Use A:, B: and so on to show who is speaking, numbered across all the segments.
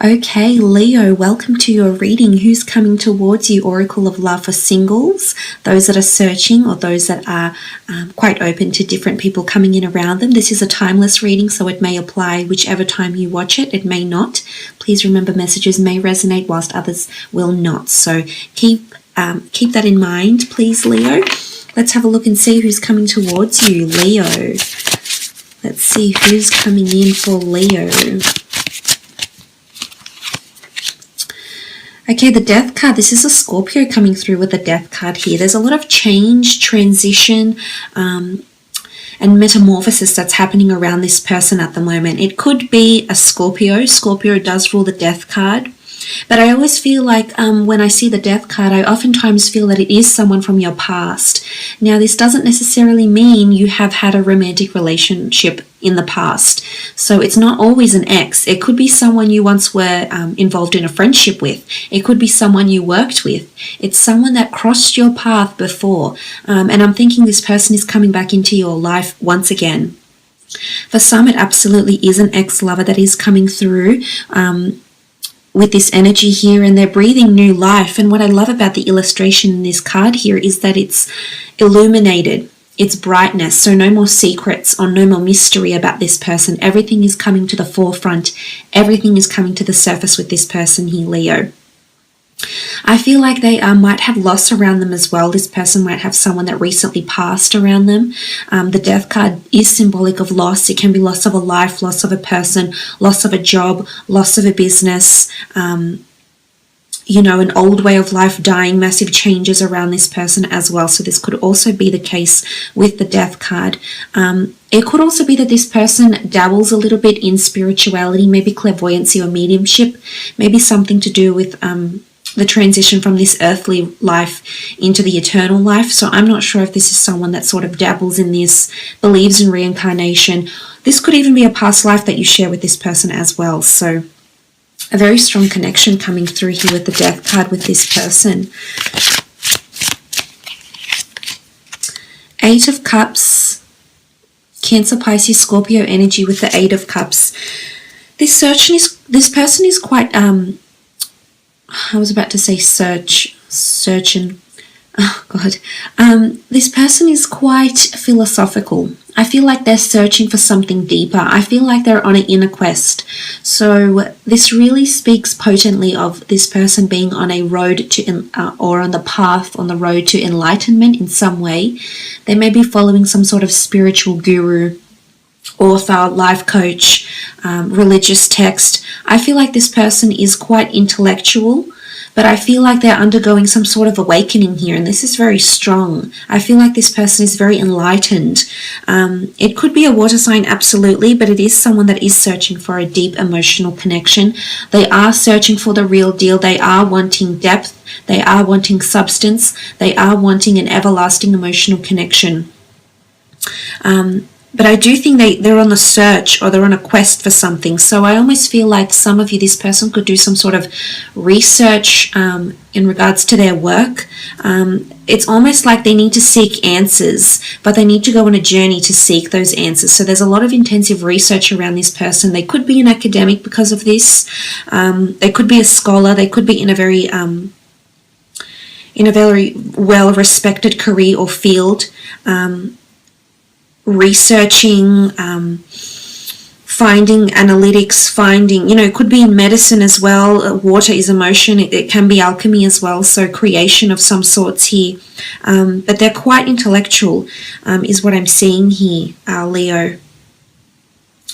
A: Okay, Leo, welcome to your reading. Who's coming towards you? Oracle of Love for singles, those that are searching, or those that are quite open to different people coming in around them. This is a timeless reading, so it may apply whichever time you watch it. It may not. Please remember, messages may resonate whilst others will not. So keep that in mind, please, Leo. Let's have a look and see who's coming towards you, Leo. Let's see who's coming in for Leo. Okay, the Death card. This is a Scorpio coming through with the Death card here. There's a lot of change, transition, and metamorphosis that's happening around this person at the moment. It could be a Scorpio. Scorpio does rule the Death card. But I always feel like when I see the Death card, I oftentimes feel that it is someone from your past. Now, this doesn't necessarily mean you have had a romantic relationship in the past. So it's not always an ex. It could be someone you once were involved in a friendship with. It could be someone you worked with. It's someone that crossed your path before. And I'm thinking this person is coming back into your life once again. For some, it absolutely is an ex-lover that is coming through with this energy here, and they're breathing new life. And what I love about the illustration in this card here is that it's illuminated, it's brightness, so no more secrets or no more mystery about this person. Everything is coming to the forefront, everything is coming to the surface with this person here, Leo. I feel like they might have loss around them as well. This person might have someone that recently passed around them. The Death card is symbolic of loss. It can be loss of a life, loss of a person, loss of a job, loss of a business, an old way of life dying, massive changes around this person as well. So this could also be the case with the Death card. It could also be that this person dabbles a little bit in spirituality, maybe clairvoyancy or mediumship, maybe something to do with the transition from this earthly life into the eternal life. So I'm not sure if this is someone that sort of dabbles in this, believes in reincarnation. This could even be a past life that you share with this person as well. So a very strong connection coming through here with the Death card with this person. Eight of Cups, Cancer, Pisces, Scorpio energy with the Eight of Cups. This person is quite I was about to say searching. Oh, God. This person is quite philosophical. I feel like they're searching for something deeper. I feel like they're on an inner quest. So this really speaks potently of this person being on a road to, or on the path, on the road to enlightenment in some way. They may be following some sort of spiritual guru, author, life coach, religious text. I feel like this person is quite intellectual, but I feel like they're undergoing some sort of awakening here, and this is very strong. I feel like this person is very enlightened. It could be a water sign, absolutely, but it is someone that is searching for a deep emotional connection. They are searching for the real deal. They are wanting depth. They are wanting substance. They are wanting an everlasting emotional connection. But I do think they're on the search, or they're on a quest for something. So I almost feel like some of you, this person could do some sort of research in regards to their work. It's almost like they need to seek answers, but they need to go on a journey to seek those answers. So there's a lot of intensive research around this person. They could be an academic because of this. They could be a scholar. They could be in a very well-respected career or field. Researching, finding analytics, it could be in medicine as well. Water is emotion. It can be alchemy as well. So creation of some sorts here. But they're quite intellectual, is what I'm seeing here, Leo,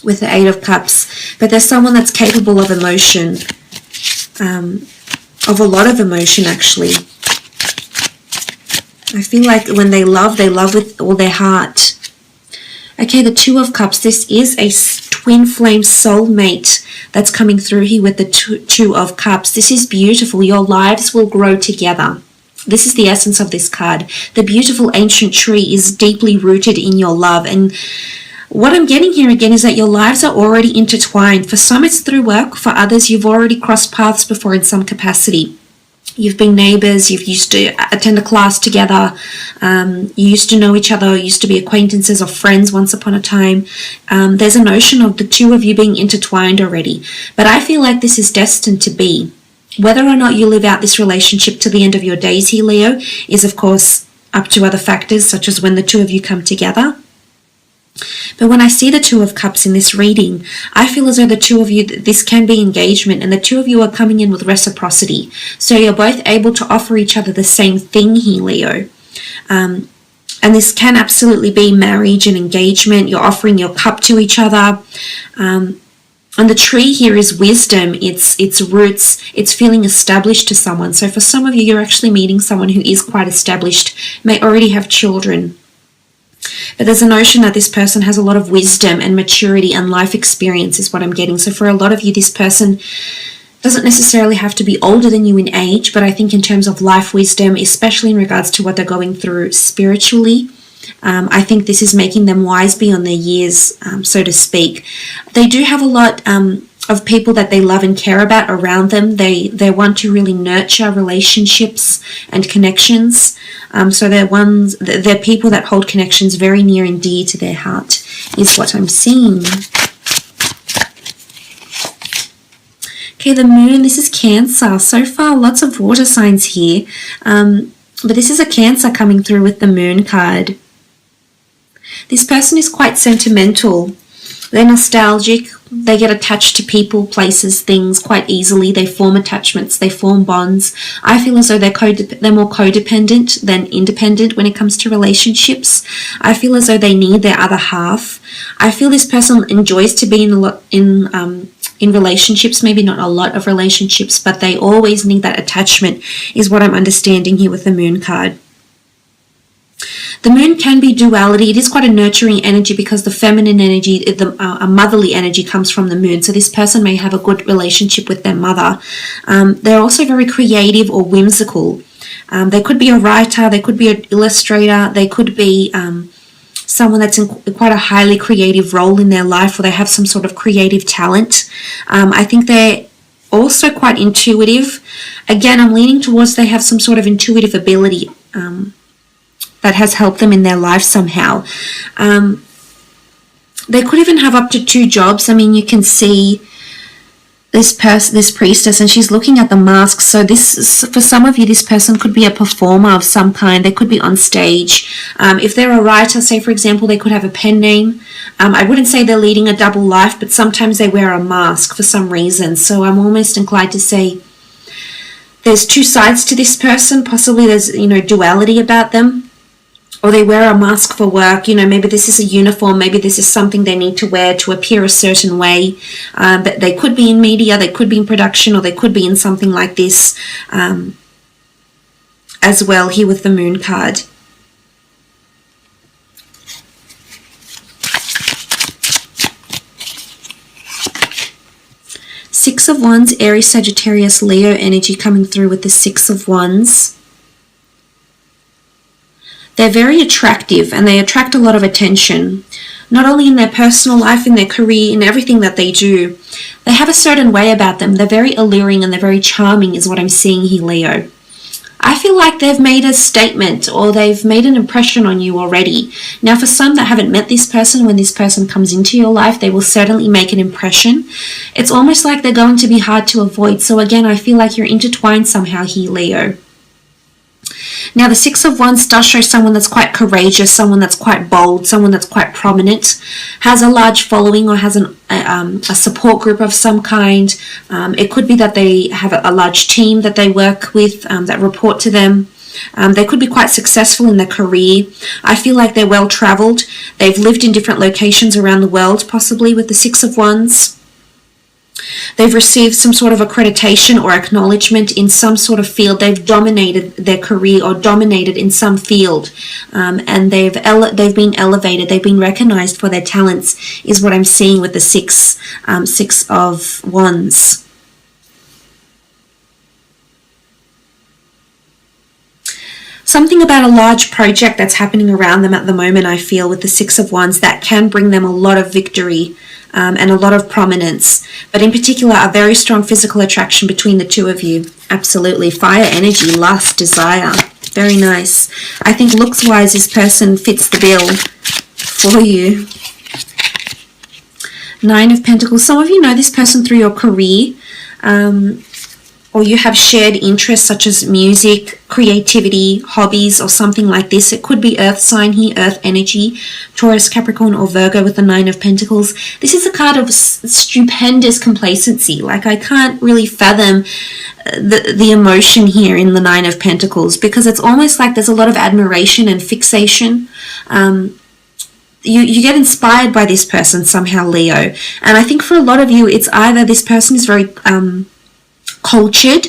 A: with the Eight of Cups. But there's someone that's capable of emotion, of a lot of emotion, actually. I feel like when they love with all their heart. Okay, the Two of Cups. This is a twin flame soulmate that's coming through here with the Two of Cups. This is beautiful. Your lives will grow together. This is the essence of this card. The beautiful ancient tree is deeply rooted in your love. And what I'm getting here again is that your lives are already intertwined. For some, it's through work. For others, you've already crossed paths before in some capacity. You've been neighbours, you've used to attend a class together, you used to know each other, used to be acquaintances or friends once upon a time. There's a notion of the two of you being intertwined already. But I feel like this is destined to be. Whether or not you live out this relationship to the end of your days here, Leo, is of course up to other factors, such as when the two of you come together. But when I see the Two of Cups in this reading, I feel as though the two of you, this can be engagement, and the two of you are coming in with reciprocity. So you're both able to offer each other the same thing here, Leo. And this can absolutely be marriage and engagement. You're offering your cup to each other. And the tree here is wisdom, it's roots, it's feeling established to someone. So for some of you, you're actually meeting someone who is quite established, may already have children. But there's a notion that this person has a lot of wisdom and maturity and life experience is what I'm getting. So for a lot of you, this person doesn't necessarily have to be older than you in age, but I think in terms of life wisdom, especially in regards to what they're going through spiritually, I think this is making them wise beyond their years, so to speak. They do have a lot of people that they love and care about around them. They want to really nurture relationships and connections. So they're people that hold connections very near and dear to their heart, is what I'm seeing. Okay, the moon, this is Cancer. So far, lots of water signs here. But this is a Cancer coming through with the moon card. This person is quite sentimental. They're nostalgic. They get attached to people, places, things quite easily. They form attachments. They form bonds. I feel as though they're more codependent than independent when it comes to relationships. I feel as though they need their other half. I feel this person enjoys to be in relationships, maybe not a lot of relationships, but they always need that attachment, is what I'm understanding here with the moon card. The moon can be duality. It is quite a nurturing energy because the feminine energy, a motherly energy comes from the moon. So this person may have a good relationship with their mother. They're also very creative or whimsical. They could be a writer. They could be an illustrator. They could be someone that's in quite a highly creative role in their life, or they have some sort of creative talent. I think they're also quite intuitive. Again, I'm leaning towards they have some sort of intuitive ability that has helped them in their life somehow. They could even have up to 2 jobs. I mean, you can see this priestess, and she's looking at the mask. So for some of you, this person could be a performer of some kind. They could be on stage. If they're a writer, say for example, they could have a pen name. I wouldn't say they're leading a double life, but sometimes they wear a mask for some reason. So I'm almost inclined to say there's 2 sides to this person. Possibly there's, duality about them. Or they wear a mask for work. Maybe this is a uniform. Maybe this is something they need to wear to appear a certain way. But they could be in media, they could be in production, or they could be in something like this as well here with the moon card. Six of Wands, Aries, Sagittarius, Leo energy coming through with the Six of Wands. They're very attractive and they attract a lot of attention, not only in their personal life, in their career, in everything that they do. They have a certain way about them. They're very alluring and they're very charming is what I'm seeing here, Leo. I feel like they've made a statement or they've made an impression on you already. Now, for some that haven't met this person, when this person comes into your life, they will certainly make an impression. It's almost like they're going to be hard to avoid. So again, I feel like you're intertwined somehow here, Leo. Now, the Six of Wands does show someone that's quite courageous, someone that's quite bold, someone that's quite prominent, has a large following or has a support group of some kind. It could be that they have a large team that they work with, that report to them. They could be quite successful in their career. I feel like they're well traveled. They've lived in different locations around the world, possibly with the Six of Wands. They've received some sort of accreditation or acknowledgement in some sort of field. They've dominated their career or dominated in some field, and they've been elevated. They've been recognized for their talents is what I'm seeing with the Six of Wands. Something about a large project that's happening around them at the moment, I feel, with the Six of Wands that can bring them a lot of victory. and a lot of prominence, but in particular a very strong physical attraction between the two of you. Absolutely. Fire energy, lust, desire. Very nice. I think looks-wise, this person fits the bill for you. 9 of Pentacles. Some of you know this person through your career, or you have shared interests such as music, creativity, hobbies, or something like this. It could be earth sign here, earth energy, Taurus, Capricorn, or Virgo with the 9 of Pentacles. This is a card of stupendous complacency. Like, I can't really fathom the emotion here in the 9 of Pentacles, because it's almost like there's a lot of admiration and fixation. You get inspired by this person somehow, Leo. And I think for a lot of you, it's either this person is very cultured,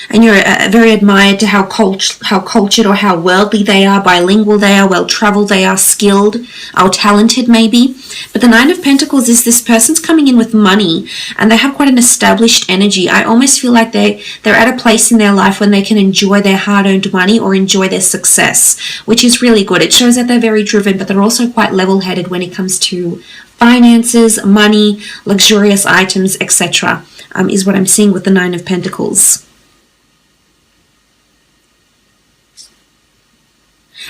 A: and you're very admired to how cultured or how worldly they are, bilingual they are, well-traveled they are, skilled or talented maybe. But the 9 of Pentacles is this person's coming in with money, and they have quite an established energy. I almost feel like they're at a place in their life when they can enjoy their hard-earned money or enjoy their success, which is really good. It shows that they're very driven, but they're also quite level-headed when it comes to finances, money, luxurious items, etc. Is what I'm seeing with the 9 of Pentacles.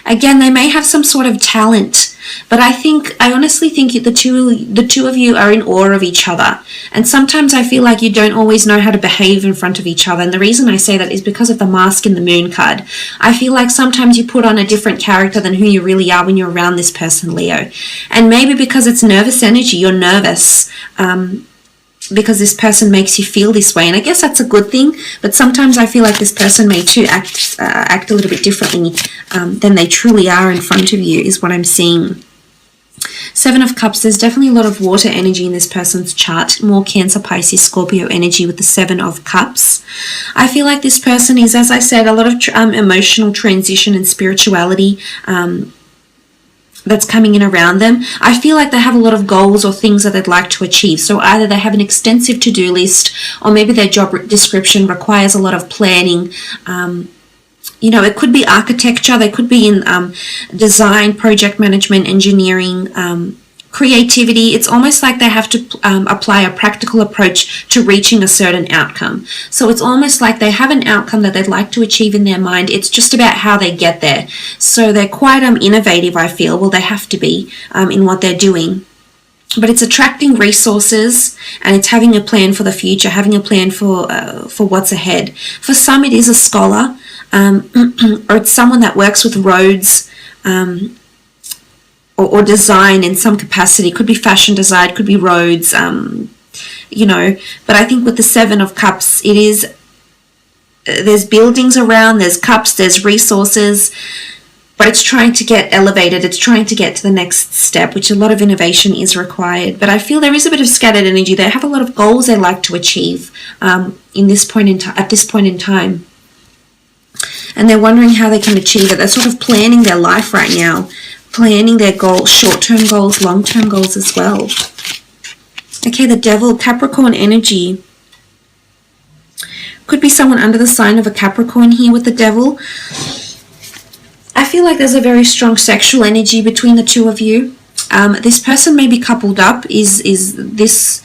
A: Again, they may have some sort of talent, but I honestly think the two of you are in awe of each other. And sometimes I feel like you don't always know how to behave in front of each other. And the reason I say that is because of the mask in the moon card. I feel like sometimes you put on a different character than who you really are when you're around this person, Leo. And maybe because it's nervous energy, you're nervous. Because this person makes you feel this way, and I guess that's a good thing. But sometimes I feel like this person may too act a little bit differently than they truly are in front of you, is what I'm seeing. 7 of Cups. There's definitely a lot of water energy in this person's chart. More Cancer, Pisces, Scorpio energy with the 7 of Cups. I feel like this person is, as I said, a lot of emotional transition and spirituality. That's coming in around them. I feel like they have a lot of goals or things that they'd like to achieve. So either they have an extensive to-do list, or maybe their job description requires a lot of planning. It could be architecture. They could be in design, project management, engineering, creativity. It's almost like they have to apply a practical approach to reaching a certain outcome. So it's almost like they have an outcome that they'd like to achieve in their mind. It's just about how they get there. So they're quite innovative, I feel. Well, they have to be in what they're doing. But it's attracting resources, and it's having a plan for the future, having a plan for what's ahead. For some, it is a scholar, or it's someone that works with roads, or design in some capacity. It could be fashion design, could be roads, but I think with the 7 of Cups, it is, there's buildings around, there's cups, there's resources, but it's trying to get elevated, it's trying to get to the next step, which a lot of innovation is required. But I feel there is a bit of scattered energy. They have a lot of goals they like to achieve at this point in time. And they're wondering how they can achieve it. They're sort of planning their life right now, planning their goals, short-term goals, long-term goals as well. Okay, the Devil, Capricorn energy. Could be someone under the sign of a Capricorn here with the Devil. I feel like there's a very strong sexual energy between the two of you. This person may be coupled up. Is this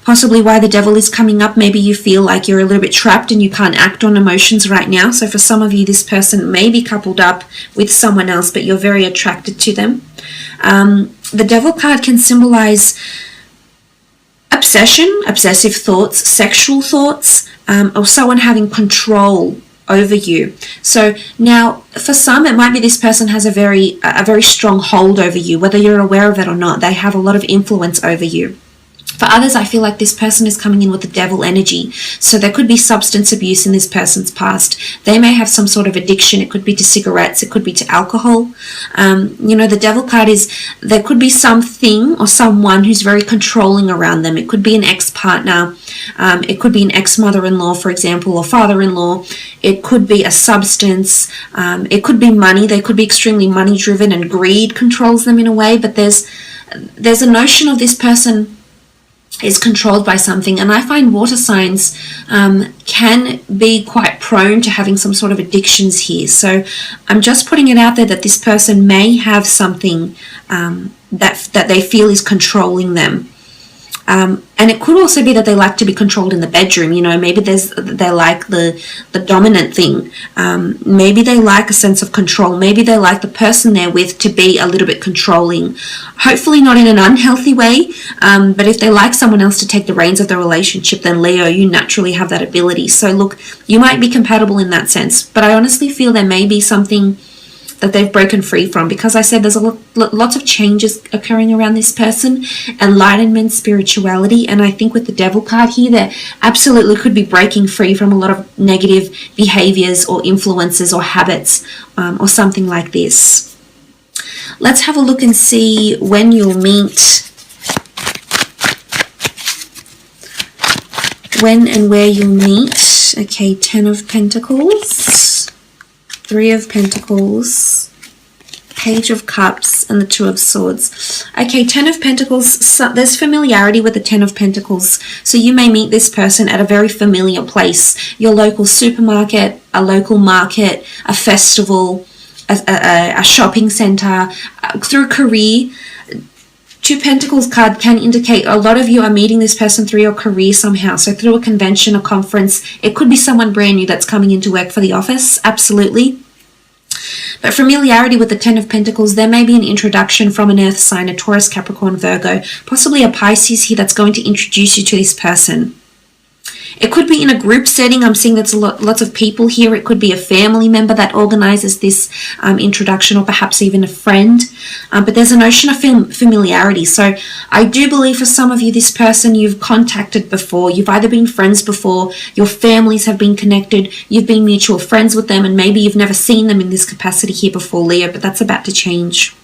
A: possibly why the Devil is coming up? Maybe you feel like you're a little bit trapped and you can't act on emotions right now. So for some of you, this person may be coupled up with someone else, but you're very attracted to them. The Devil card can symbolize obsession, obsessive thoughts, sexual thoughts, or someone having control over you. So now for some, it might be this person has a very strong hold over you, whether you're aware of it or not. They have a lot of influence over you. For others, I feel like this person is coming in with the Devil energy. So there could be substance abuse in this person's past. They may have some sort of addiction. It could be to cigarettes. It could be to alcohol. The Devil card is, there could be something or someone who's very controlling around them. It could be an ex-partner. It could be an ex-mother-in-law, for example, or father-in-law. It could be a substance. It could be money. They could be extremely money-driven, and greed controls them in a way. But there's a notion of this person is controlled by something. And I find water signs can be quite prone to having some sort of addictions here. So I'm just putting it out there that this person may have something that they feel is controlling them. And it could also be that they like to be controlled in the bedroom. You know, maybe they like the dominant thing. Maybe they like a sense of control. Maybe they like the person they're with to be a little bit controlling. Hopefully not in an unhealthy way, but if they like someone else to take the reins of the relationship, then Leo, you naturally have that ability. So look, you might be compatible in that sense, but I honestly feel there may be something that they've broken free from, because I said there's lots of changes occurring around this person, enlightenment, spirituality, and I think with the Devil card here, there absolutely could be breaking free from a lot of negative behaviors or influences or habits, or something like this. Let's have a look and see when you'll meet, when and where you'll meet. Okay, 10 of Pentacles, 3 of Pentacles, Page of Cups, and the 2 of Swords. Okay, 10 of Pentacles, so there's familiarity with the 10 of Pentacles. So you may meet this person at a very familiar place, your local supermarket, a local market, a festival, a shopping center, through career. 2 Pentacles card can indicate a lot of you are meeting this person through your career somehow. So through a convention, a conference, it could be someone brand new that's coming into work for the office, absolutely. But familiarity with the 10 of Pentacles, there may be an introduction from an earth sign, a Taurus, Capricorn, Virgo, possibly a Pisces here that's going to introduce you to this person. It could be in a group setting. I'm seeing that's lots of people here. It could be a family member that organizes this introduction, or perhaps even a friend. But there's a notion of familiarity. So I do believe for some of you, this person you've contacted before. You've either been friends before, your families have been connected, you've been mutual friends with them, and maybe you've never seen them in this capacity here before, Leo, but that's about to change.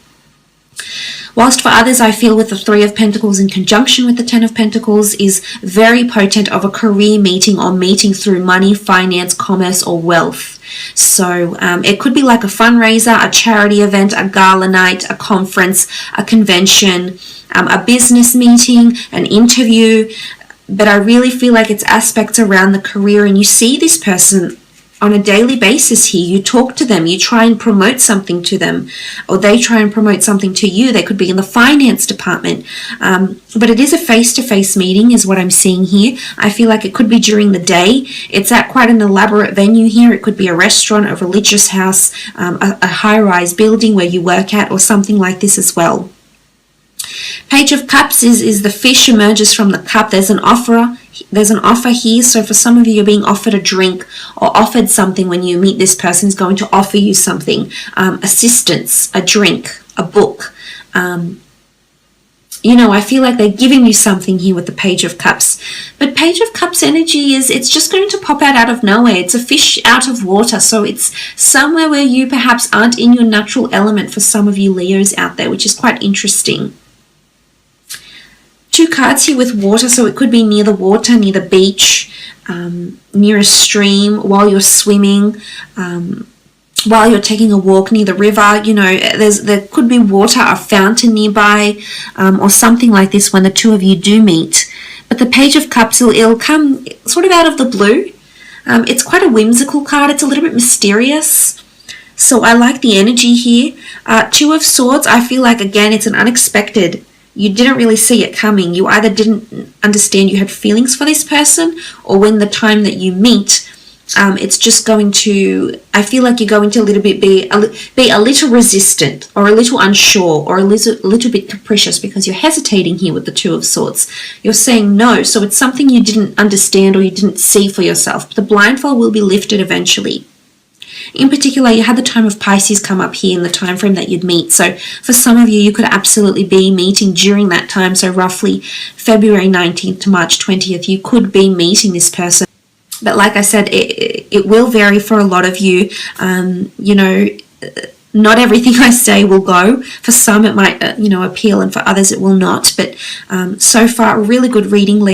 A: Whilst for others, I feel with the 3 of Pentacles in conjunction with the 10 of Pentacles is very potent of a career meeting, or meeting through money, finance, commerce, or wealth. So it could be like a fundraiser, a charity event, a gala night, a conference, a convention, a business meeting, an interview. But I really feel like it's aspects around the career, and you see this person on a daily basis here. You talk to them, you try and promote something to them, or they try and promote something to you. They could be in the finance department, but it is a face-to-face meeting is what I'm seeing here. I feel like it could be during the day. It's at quite an elaborate venue here. It could be a restaurant, a religious house, a high-rise building where you work at, or something like this as well. Page of Cups is the fish emerges from the cup. There's an offer here. So for some of you, you're being offered a drink or offered something when you meet this person who's going to offer you something, assistance, a drink, a book. You know, I feel like they're giving you something here with the Page of Cups. But Page of Cups energy it's just going to pop out of nowhere. It's a fish out of water. So it's somewhere where you perhaps aren't in your natural element for some of you Leos out there, which is quite interesting. 2 cards here with water, so it could be near the water, near the beach, near a stream, while you're swimming, while you're taking a walk near the river. You know, there could be water, a fountain nearby, or something like this when the 2 of you do meet. But the Page of Cups, it'll come sort of out of the blue. It's quite a whimsical card. It's a little bit mysterious. So I like the energy here. 2 of Swords, I feel like, again, it's an unexpected. You didn't really see it coming. You either didn't understand you had feelings for this person, or when the time that you meet, it's just going to, I feel like you're going to a little bit be a little resistant, or a little unsure, or a little bit capricious, because you're hesitating here with the 2 of Swords. You're saying no, so it's something you didn't understand or you didn't see for yourself. But the blindfold will be lifted eventually. In particular, you had the time of Pisces come up here in the time frame that you'd meet. So for some of you, you could absolutely be meeting during that time. So roughly February 19th to March 20th, you could be meeting this person. But like I said, it will vary for a lot of you. You know, not everything I say will go. For some, it might, appeal, and for others, it will not. But so far, a really good reading.